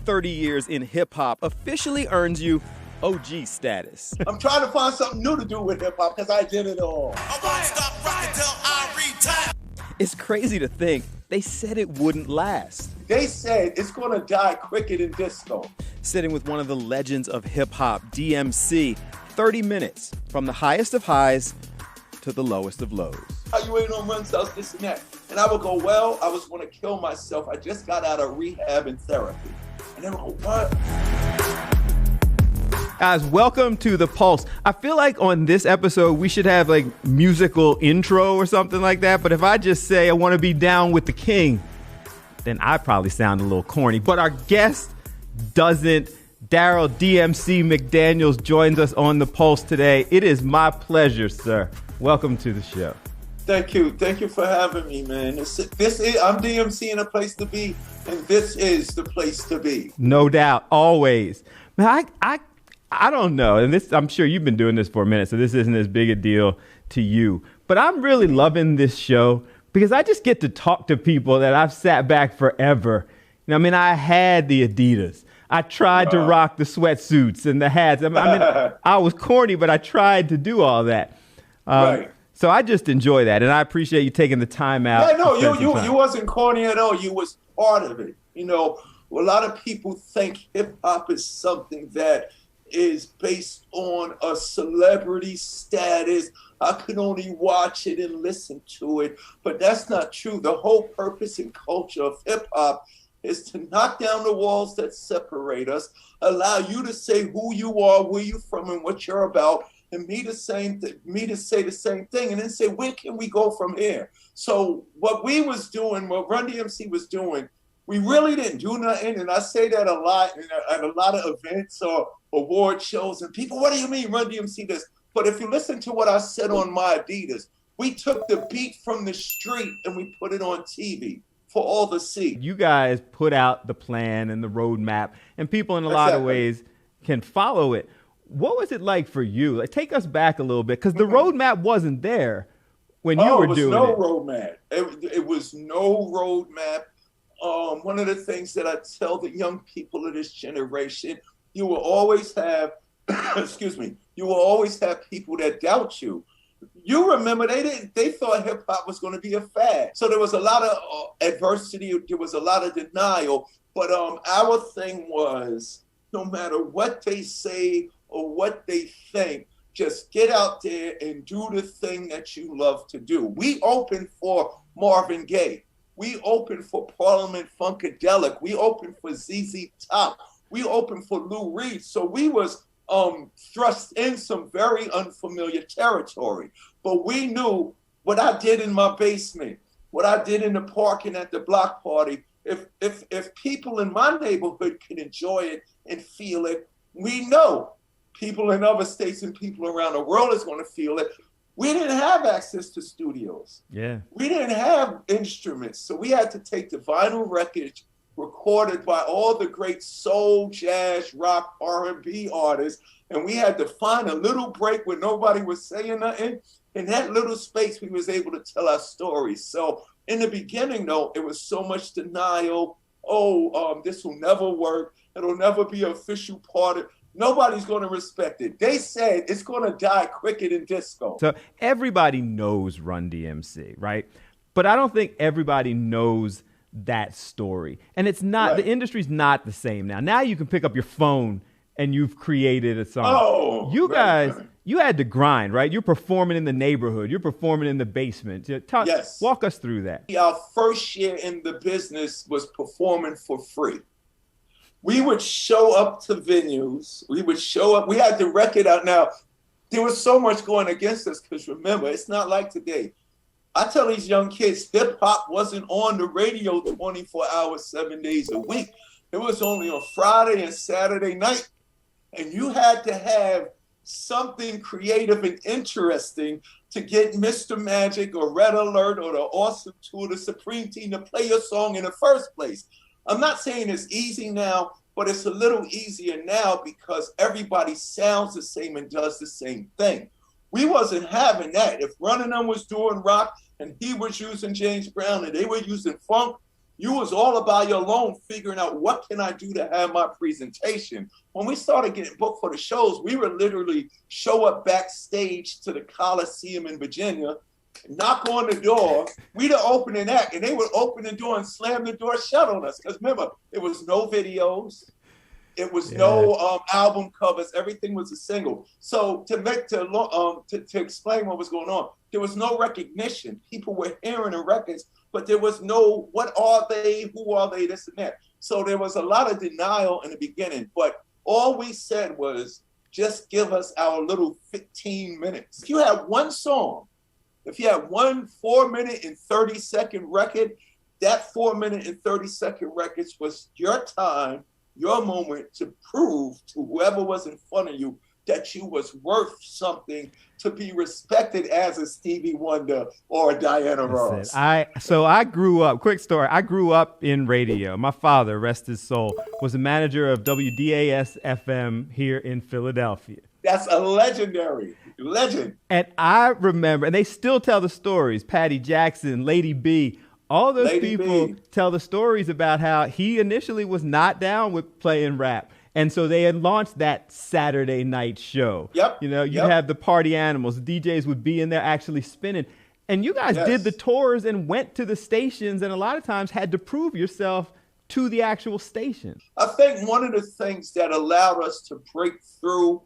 30 years in hip-hop officially earns you OG status. I'm trying to find something new to do with hip-hop because I did it all. I won't stop rocking till I retire. It's crazy to think they said it wouldn't last. They said it's going to die quicker than disco. Sitting with one of the legends of hip-hop, DMC, 30 minutes from the highest of highs to the lowest of lows. How you ain't on Run-DMC, this and that. And I would go, well, I was going to kill myself. I just got out of rehab and therapy. And they would go, what? Guys, welcome to The Pulse. I feel like on this episode, we should have like musical intro or something like that. But if I just say I want to be down with the king, then I probably sound a little corny. But our guest doesn't. Darryl DMC McDaniels joins us on The Pulse today. It is my pleasure, sir. Welcome to the show. Thank you. Thank you for having me, man. I'm DMC in a place to be, and this is the place to be. No doubt. Always. Man, I don't know. And this, I'm sure you've been doing this for a minute, so this isn't as big a deal to you. But I'm really loving this show because I just get to talk to people that I've sat back forever. You know, I mean, I had the Adidas. I tried to rock the sweatsuits and the hats. I mean, I was corny, but I tried to do all that. Right. So I just enjoy that, and I appreciate you taking the time out. Yeah, no, you wasn't corny at all. You was part of it. You know, a lot of people think hip hop is something that is based on a celebrity status. I could only watch it and listen to it, but that's not true. The whole purpose and culture of hip hop is to knock down the walls that separate us, allow you to say who you are, where you're from, and what you're about, and me to say the same thing, and then say, where can we go from here? So what we was doing, what Run-DMC was doing, we really didn't do nothing, and I say that a lot at a lot of events or award shows, and people, what do you mean Run-DMC this? But if you listen to what I said on my Adidas, we took the beat from the street and we put it on TV for all to see. You guys put out the plan and the roadmap, and people in a lot of ways can follow it. What was it like for you? Like, take us back a little bit, because the roadmap wasn't there when you were doing it. It was no roadmap. One of the things that I tell the young people of this generation, you will always have, you will always have people that doubt you. You remember they thought hip hop was going to be a fad. So there was a lot of adversity. There was a lot of denial. But our thing was, no matter what they say or what they think, just get out there and do the thing that you love to do. We opened for Marvin Gaye. We opened for Parliament Funkadelic. We opened for ZZ Top. We opened for Lou Reed. So we was thrust in some very unfamiliar territory. But we knew what I did in my basement, what I did in the park and at the block party. If people in my neighborhood can enjoy it and feel it, we know people in other states and people around the world is going to feel it. We didn't have access to studios. Yeah. We didn't have instruments. So we had to take the vinyl record recorded by all the great soul, jazz, rock, R&B artists. And we had to find a little break where nobody was saying nothing. In that little space, we was able to tell our stories. So in the beginning, though, it was so much denial. This will never work. It'll never be an official part of. Nobody's going to respect it. They said it's going to die quicker than disco. So everybody knows Run-DMC, right? But I don't think everybody knows that story. And it's not, right. The industry's not the same now. Now you can pick up your phone and you've created a song. You guys, you had to grind, right? You're performing in the neighborhood. You're performing in the basement. Yes. Walk us through that. Our first year in the business was performing for free. We would show up to venues. We would show up. We had the record out. Now, there was so much going against us because remember, it's not like today. I tell these young kids, hip hop wasn't on the radio 24 hours, 7 days a week. It was only on Friday and Saturday night. And you had to have something creative and interesting to get Mr. Magic or Red Alert or the Awesome Tour, the Supreme Team to play your song in the first place. I'm not saying it's easy now, but it's a little easier now because everybody sounds the same and does the same thing. We wasn't having that. If Run-DMC was doing rock and he was using James Brown and they were using funk, You was all about your alone figuring out what can I do to have my presentation. When we started getting booked for the shows, we would literally show up backstage to the Coliseum in Virginia, knock on the door, we the opening act, and they would open the door and slam the door shut on us. Because remember, there was no videos, it was no album covers, everything was a single. So to explain what was going on, there was no recognition. People were hearing the records, but there was no, what are they, who are they, this and that. So there was a lot of denial in the beginning, but all we said was, just give us our little 15 minutes. If you had one song, if you had one 4-minute and 30-second record, that 4-minute and 30-second records was your time, your moment to prove to whoever was in front of you that you was worth something to be respected as a Stevie Wonder or a Diana Ross. I grew up, quick story, I grew up in radio. My father, rest his soul, was a manager of WDAS FM here in Philadelphia. That's a legendary legend. And I remember, and they still tell the stories, Patty Jackson, Lady B, all those people tell the stories about how he initially was not down with playing rap. And so they had launched that Saturday night show. Yep. You know, you'd have the party animals. The DJs would be in there actually spinning. And you guys did the tours and went to the stations and a lot of times had to prove yourself to the actual station. I think one of the things that allowed us to break through,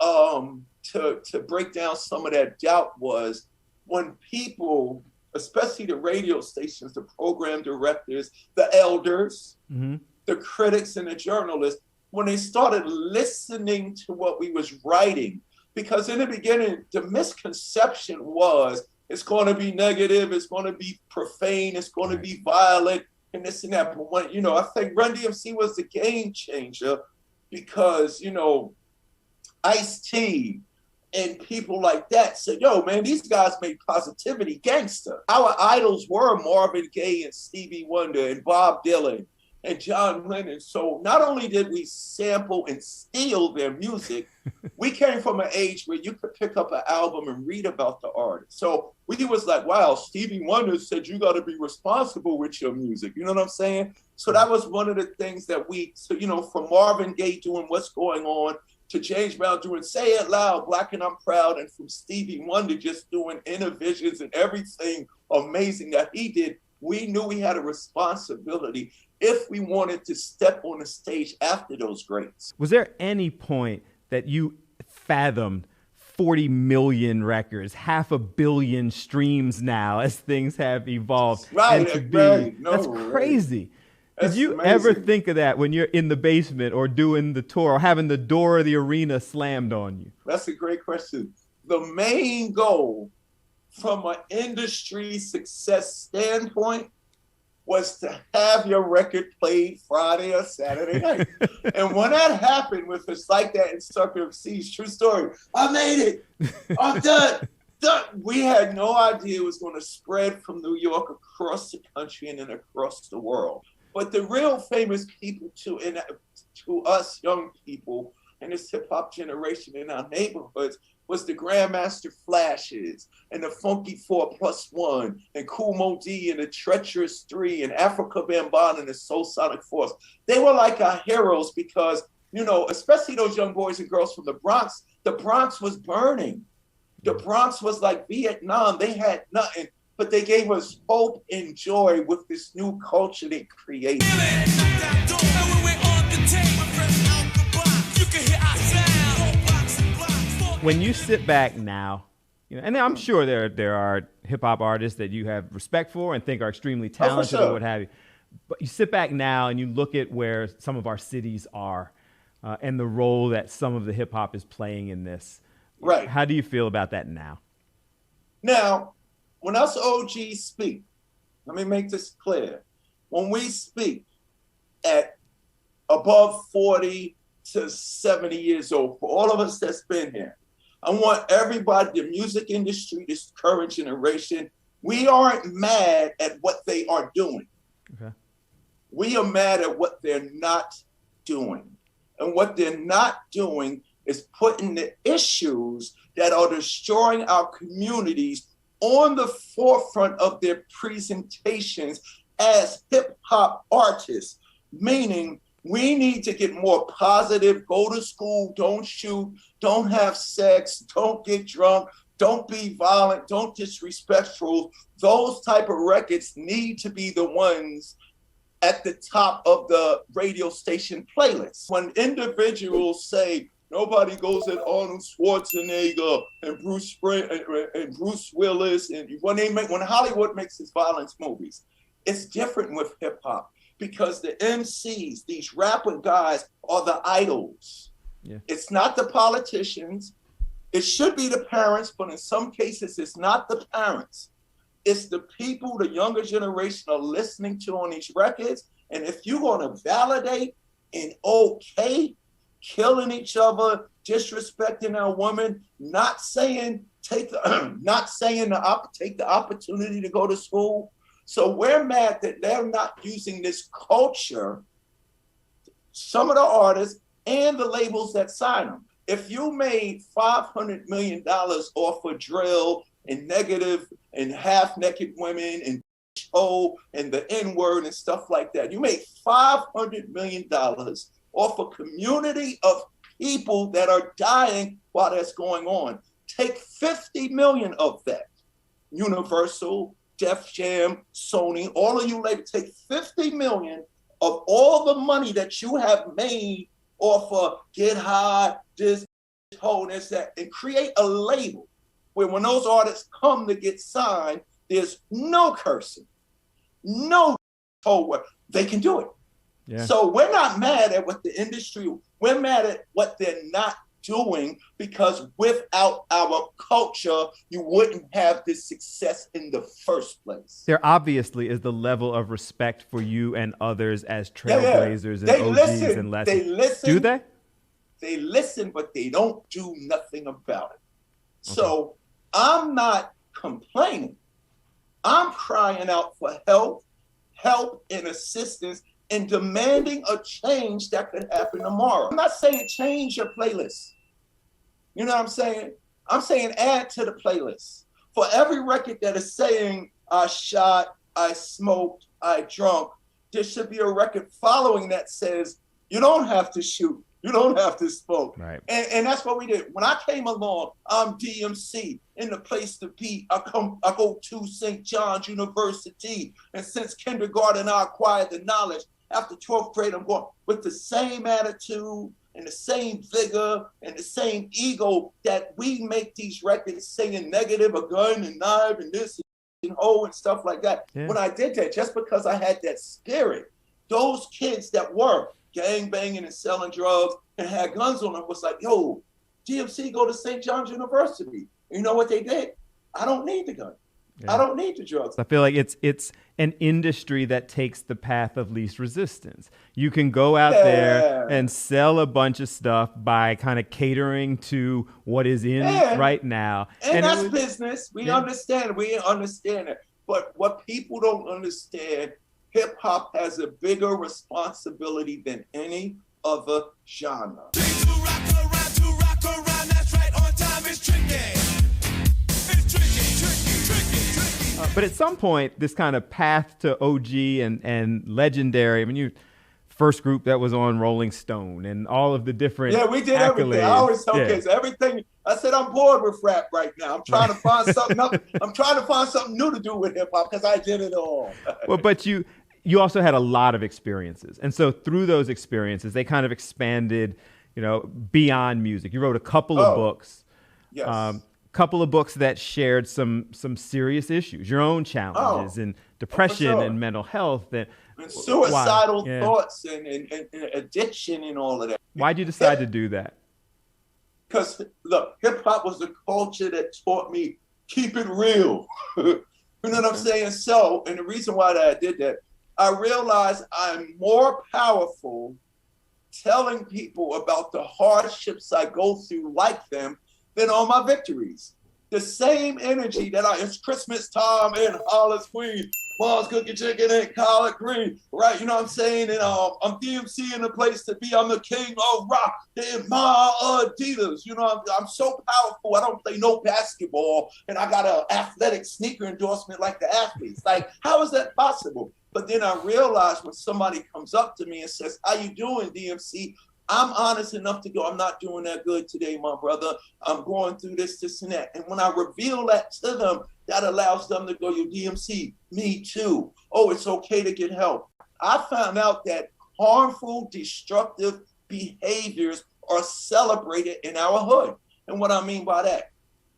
to break down some of that doubt was when people, especially the radio stations, the program directors, the elders, the critics and the journalists, when they started listening to what we was writing, because in the beginning, the misconception was it's going to be negative, it's going to be profane, it's going to be violent, and this and that. But when, you know, I think Run-DMC was the game changer because, you know, Ice-T and people like that said, yo, man, these guys made positivity gangster. Our idols were Marvin Gaye and Stevie Wonder and Bob Dylan and John Lennon. So not only did we sample and steal their music, we came from an age where you could pick up an album and read about the artist. So we was like, wow, Stevie Wonder said you got to be responsible with your music. You know what I'm saying? So that was one of the things that you know, from Marvin Gaye doing What's Going On to James Brown doing Say It Loud, Black and I'm Proud, and from Stevie Wonder just doing Inner Visions and everything amazing that he did, we knew we had a responsibility if we wanted to step on the stage after those greats. Was there any point that you fathomed 40 million records, 500 million streams now as things have evolved? Right, that's crazy. Did you ever think of that when you're in the basement or doing the tour or having the door of the arena slammed on you? That's a great question. The main goal from an industry success standpoint was to have your record played Friday or Saturday night. And when that happened with It's Like That in Circle of Seas, true story, I made it. I'm done. We had no idea it was going to spread from New York across the country and then across the world. But the real famous people to us young people in this hip hop generation in our neighborhoods was the Grandmaster Flashes and the Funky 4+1 and Kool Moe Dee and the Treacherous 3 and Africa Bambaataa and the Soul Sonic Force. They were like our heroes because, you know, especially those young boys and girls from the Bronx was burning. The Bronx was like Vietnam. They had nothing, but they gave us hope and joy with this new culture they created. When you sit back now, you know, and I'm sure there are hip hop artists that you have respect for and think are extremely talented or what have you, but you sit back now and you look at where some of our cities are and the role that some of the hip hop is playing in this. Right. How do you feel about that now? Now, when us OGs speak, let me make this clear. When we speak at above 40 to 70 years old, for all of us that's been here, I want everybody, the music industry, this current generation, we aren't mad at what they are doing. Okay. We are mad at what they're not doing. And what they're not doing is putting the issues that are destroying our communities on the forefront of their presentations as hip hop artists, meaning we need to get more positive, go to school, don't shoot, don't have sex, don't get drunk, don't be violent, don't disrespectful. Those type of records need to be the ones at the top of the radio station playlist. When individuals say nobody goes at Arnold Schwarzenegger and Bruce Willis, and when Hollywood makes its violence movies, it's different with hip hop because the MCs, these rapper guys, are the idols. Yeah. It's not the politicians. It should be the parents, but in some cases, it's not the parents. It's the people the younger generation are listening to on these records. And if you're going to validate and okay killing each other, disrespecting our women, not saying take the opportunity to go to school. So we're mad that they're not using this culture, some of the artists and the labels that sign them. If you made $500 million off of drill and negative and half-naked women and and the N-word and stuff like that, you made $500 million off a community of people that are dying while that's going on. Take 50 million of that. Universal, Def Jam, Sony, all of you labels, take 50 million of all the money that you have made off of Get High, this, this, that, and create a label where when those artists come to get signed, there's no cursing, no word. They can do it. Yeah. So we're not mad at what the industry, we're mad at what they're not doing, because without our culture, you wouldn't have this success in the first place. There obviously is the level of respect for you and others as trailblazers and OGs and lessons. They listen. Do they? They listen, but they don't do nothing about it. Okay. So I'm not complaining. I'm crying out for help and assistance, and demanding a change that could happen tomorrow. I'm not saying change your playlist. You know what I'm saying? I'm saying add to the playlist. For every record that is saying I shot, I smoked, I drunk, there should be a record following that says you don't have to shoot, you don't have to smoke. Right. And that's what we did. When I came along, I'm DMC, in the place to be. I go to St. John's University, and since kindergarten I acquired the knowledge. After 12th grade, I'm going with the same attitude and the same vigor and the same ego that we make these records saying negative, a gun and knife and this and and stuff like that. Yeah. When I did that, just because I had that spirit, those kids that were gang banging and selling drugs and had guns on them was like, yo, DMC go to St. John's University. You know what they did? I don't need the gun. Yeah. I don't need the drugs. I feel like it's an industry that takes the path of least resistance. You can go out there and sell a bunch of stuff by kind of catering to what is in right now. And that's business. We understand. We understand it. But what people don't understand, hip hop has a bigger responsibility than any other genre. To rock around, that's right, on time is tricky. But at some point, this kind of path to OG and legendary, I mean, you first group that was on Rolling Stone and all of the different we did accolades. Everything. I always tell kids everything. I said, I'm bored with rap right now. I'm trying to find something up. I'm trying to find something new to do with hip hop because I did it all. Well, but you also had a lot of experiences. And so through those experiences, they kind of expanded, beyond music. You wrote a couple of books. Yes. Couple of books that shared some serious issues, your own challenges and depression and mental health and suicidal thoughts and addiction and all of that. Why'd you decide to do that? Because look, hip hop was the culture that taught me keep it real. You know what I'm saying? So, and the reason why I did that, I realized I'm more powerful telling people about the hardships I go through like them than all my victories. The same energy that it's Christmas time in Hollis, Queens, Mom's cooking chicken and collard green, right? You know what I'm saying? And I'm DMC in the place to be. I'm the king of rock in my Adidas. I'm so powerful. I don't play no basketball, and I got an athletic sneaker endorsement like the athletes. Like, how is that possible? But then I realized when somebody comes up to me and says, how you doing, DMC? I'm honest enough to go, I'm not doing that good today, my brother. I'm going through this, and that. And when I reveal that to them, that allows them to go, yo, DMC, me too. Oh, it's okay to get help. I found out that harmful, destructive behaviors are celebrated in our hood. And what I mean by that,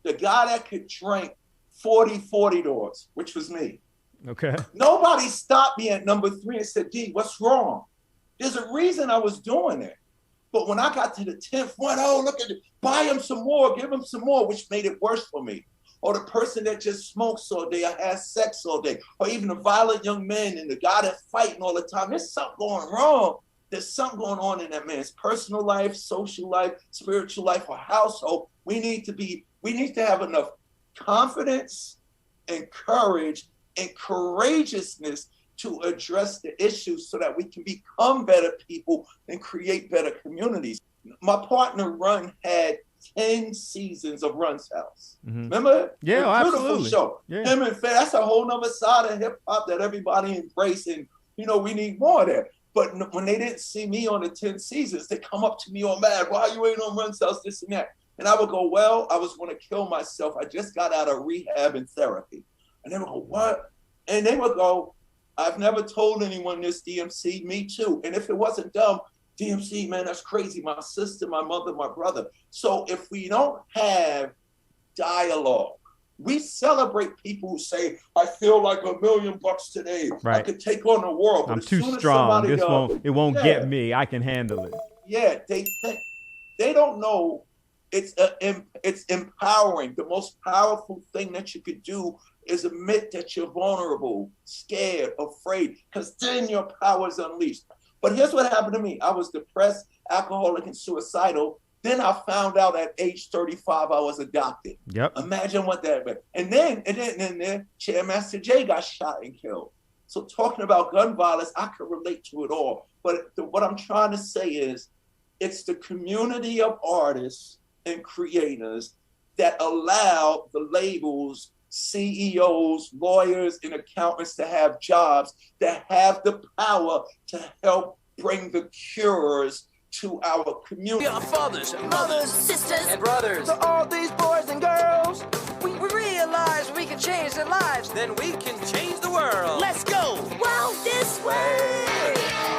the guy that could drink 40 doors, which was me. Okay. Nobody stopped me at number 3 and said, D, what's wrong? There's a reason I was doing it. But when I got to the 10th one, oh, look at it, buy him some more, give him some more, which made it worse for me. Or the person that just smokes all day or has sex all day, or even the violent young man and the guy that's fighting all the time. There's something going wrong. There's something going on in that man's personal life, social life, spiritual life, or household. We need to have enough confidence and courage and courageousness to address the issues so that we can become better people and create better communities. My partner Run had 10 seasons of Run's House. Mm-hmm. Remember? Yeah, beautiful absolutely. Show. Yeah. Him and Faye, that's a whole nother side of hip hop that everybody embraced, and we need more of that. But when they didn't see me on the 10 seasons, they come up to me all mad, why you ain't on Run's House, this and that. And I would go, well, I was going to kill myself. I just got out of rehab and therapy. And they would go, what? And they would go, I've never told anyone this, DMC, me too. And if it wasn't dumb, DMC, man, that's crazy. My sister, my mother, my brother. So if we don't have dialogue, we celebrate people who say, I feel like $1 million today. Right. I could take on the world. But I'm too strong. It won't get me. I can handle it. Yeah, they don't know it's empowering. The most powerful thing that you could do is admit that you're vulnerable, scared, afraid, because then your power is unleashed. But here's what happened to me. I was depressed, alcoholic, and suicidal. Then I found out at age 35 I was adopted. Yep. Imagine what that meant. And then Chairmaster Jay got shot and killed. So talking about gun violence, I could relate to it all. But what I'm trying to say is, it's the community of artists and creators that allow the labels, CEOs, lawyers, and accountants to have jobs that have the power to help bring the cures to our community. We are fathers, mothers, sisters, and brothers. To all these boys and girls, we realize we can change their lives. Then we can change the world. Let's go. Wow, this way.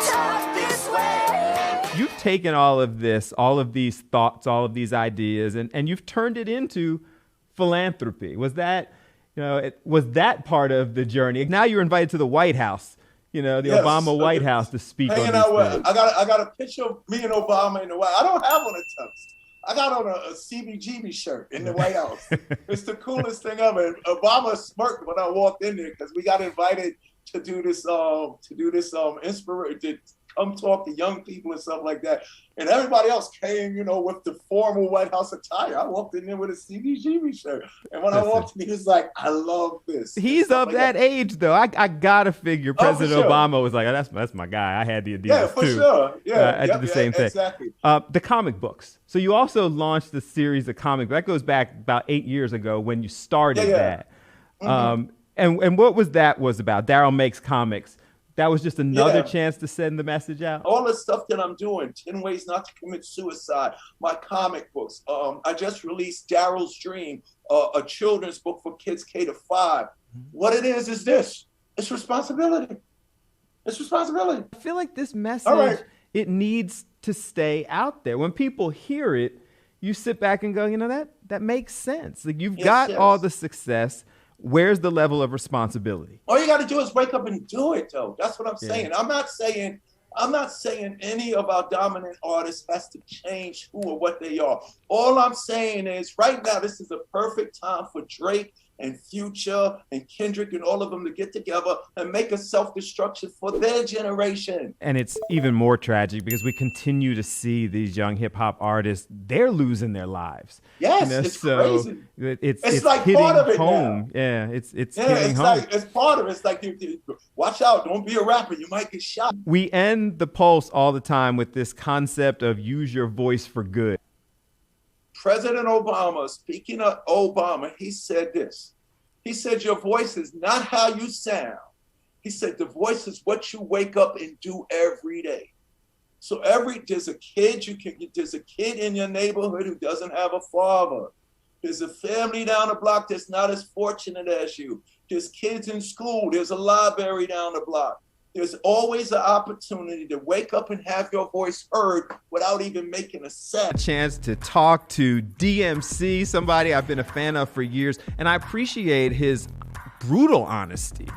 Talk this way. You've taken all of this, all of these thoughts, all of these ideas, and you've turned it into philanthropy. Was that part of the journey? Now you're invited to the White House, the Obama White House to speak on hanging these out with, things. I got a picture of me and Obama in the White House. I don't have on a tux. I got on a CBGB shirt in the White House. It's the coolest thing ever. Obama smirked when I walked in there because we got invited to do this inspiration, come talk to young people and stuff like that. And everybody else came, with the formal White House attire. I walked in there with a CBGB shirt. And when I walked in, he was like, I love this. He's of that age, though. I got to figure President sure. Obama was like, oh, that's my guy. I had the Adidas, yeah, for too. Sure. Yeah, I did the same thing. Exactly. The comic books. So you also launched a series of comic books. That goes back about 8 years ago when you started that. Mm-hmm. And what was about? Darryl Makes Comics. That was just another chance to send the message out? All the stuff that I'm doing, 10 Ways Not to Commit Suicide, my comic books. I just released Darryl's Dream, a children's book for kids K to 5. What it is this. It's responsibility. It's responsibility. I feel like this message, it needs to stay out there. When people hear it, you sit back and go, that makes sense. Like you've got all the success. Where's the level of responsibility? All you got to do is wake up and do it, though. That's what I'm saying. I'm not saying any of our dominant artists has to change who or what they are. All I'm saying is right now, this is a perfect time for Drake and Future and Kendrick and all of them to get together and make a self-destruction for their generation. And it's even more tragic because we continue to see these young hip-hop artists, they're losing their lives. Yes, it's crazy. It's like hitting part of it home. now. Yeah, it's hitting home. Like, it's part of it. It's like, you watch out, don't be a rapper, you might get shot. We end the Pulse all the time with this concept of use your voice for good. President Obama, speaking of Obama, he said this. He said, your voice is not how you sound. He said, the voice is what you wake up and do every day. So there's a kid in your neighborhood who doesn't have a father. There's a family down the block that's not as fortunate as you. There's kids in school. There's a library down the block. There's always an opportunity to wake up and have your voice heard without even making a sound. A chance to talk to DMC, somebody I've been a fan of for years, and I appreciate his brutal honesty.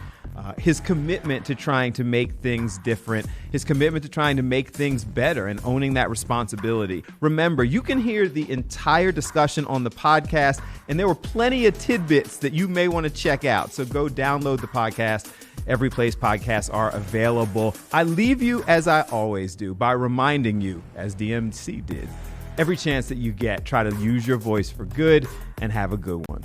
His commitment to trying to make things different, his commitment to trying to make things better and owning that responsibility. Remember, you can hear the entire discussion on the podcast, and there were plenty of tidbits that you may want to check out. So go download the podcast. Every place podcasts are available. I leave you, as I always do, by reminding you, as DMC did, every chance that you get, try to use your voice for good and have a good one.